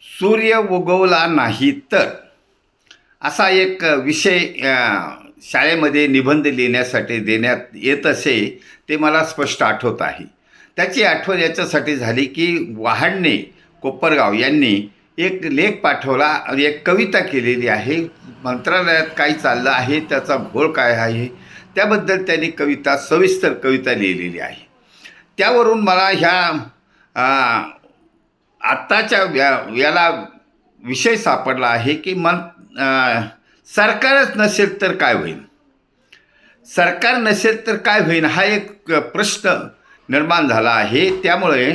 सूर्य उगवला नाही तर असा एक विषय शाळेमध्ये निबंध लिहिण्यासाठी देण्यात येत असे ते मला स्पष्ट आठवत आहे. त्याची आठवण याच्यासाठी झाली की वहाडणे कोपरगाव यांनी एक लेख पाठवला आणि एक कविता केलेली आहे. मंत्रालयात काय चाललं आहे, त्याचा घोळ काय आहे, त्याबद्दल त्यांनी सविस्तर कविता लिहिलेली आहे. त्यावरून मला आत्ताच्या याला विषय सापडला आहे की सरकारच नसेल तर काय होईल, सरकार नसेल तर काय होईल हा एक प्रश्न निर्माण झाला आहे. त्यामुळे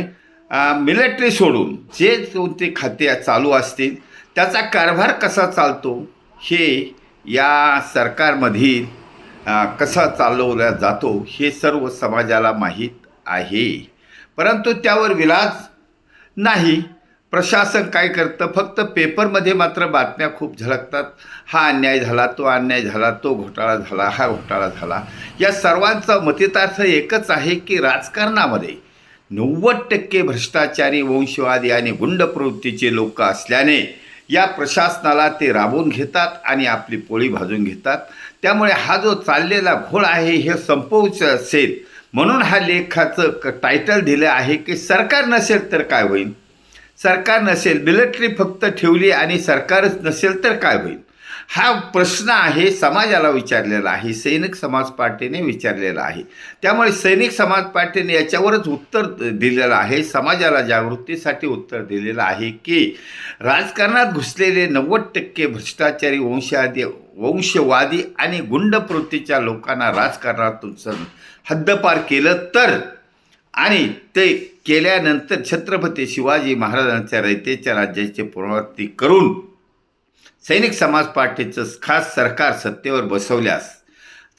मिलिटरी सोडून जे कोणते खाते चालू असतील त्याचा कारभार कसा चालतो हे या सरकारमधील कसा चालवला जातो हे सर्व समाजाला माहीत आहे. परंतु त्यावर विलाज नाही. प्रशासन काय करतं, फक्त पेपरमध्ये मात्र बातम्या खूप झळकतात. हा अन्याय झाला, तो अन्याय झाला, तो घोटाळा झाला, हा घोटाळा झाला. या सर्वांचा मतितार्थ एकच आहे की राजकारणामध्ये 90% भ्रष्टाचारी, वंशवादी आणि गुंड प्रवृत्तीचे लोक असल्याने या प्रशासनाला ते राबवून घेतात आणि आपली पोळी भाजून घेतात. त्यामुळे हा जो चाललेला घोळ आहे हे संपवूच असेल म्हणून हा लेखाचं टायटल दिलं आहे की सरकार नसेल तर काय होईल. सरकार नसेल, मिलिटरी फक्त ठेवली आणि सरकारच नसेल तर काय होईल, हा प्रश्न आहे समाजाला विचारलेला आहे, सैनिक समाज पार्टीने विचारलेला आहे. त्यामुळे सैनिक समाज पार्टीने याच्यावरच उत्तर दिलेलं आहे, समाजाला जागृतीसाठी उत्तर दिलेलं आहे की राजकारणात घुसलेले 90% भ्रष्टाचारी, वंशवादी आणि गुंड प्रवृत्तीच्या लोकांना राजकारणातून हद्दपार केलं तर, आणि ते केल्यानंतर छत्रपती शिवाजी महाराजांच्या रयतेच्या राज्याची पुनरावृत्ती करून सैनिक समाज पार्टीचं खास सरकार सत्तेवर बसवल्यास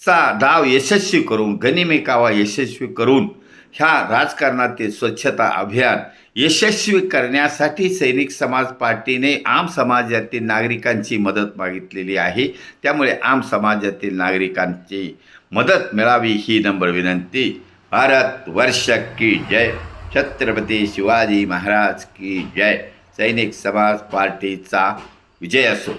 चा डाव यशस्वी करून, गनिमी कावा यशस्वी करून ह्या राजकारणातील स्वच्छता अभियान यशस्वी करण्यासाठी सैनिक समाज पार्टीने आम समाजातील नागरिकांची मदत मागितलेली आहे. त्यामुळे आम समाजातील नागरिकांची मदत मिळावी ही नम्र विनंती. भारत वर्ष की जय. छत्रपती शिवाजी महाराज की जय. सैनिक समाज पार्टीचा विजय असो.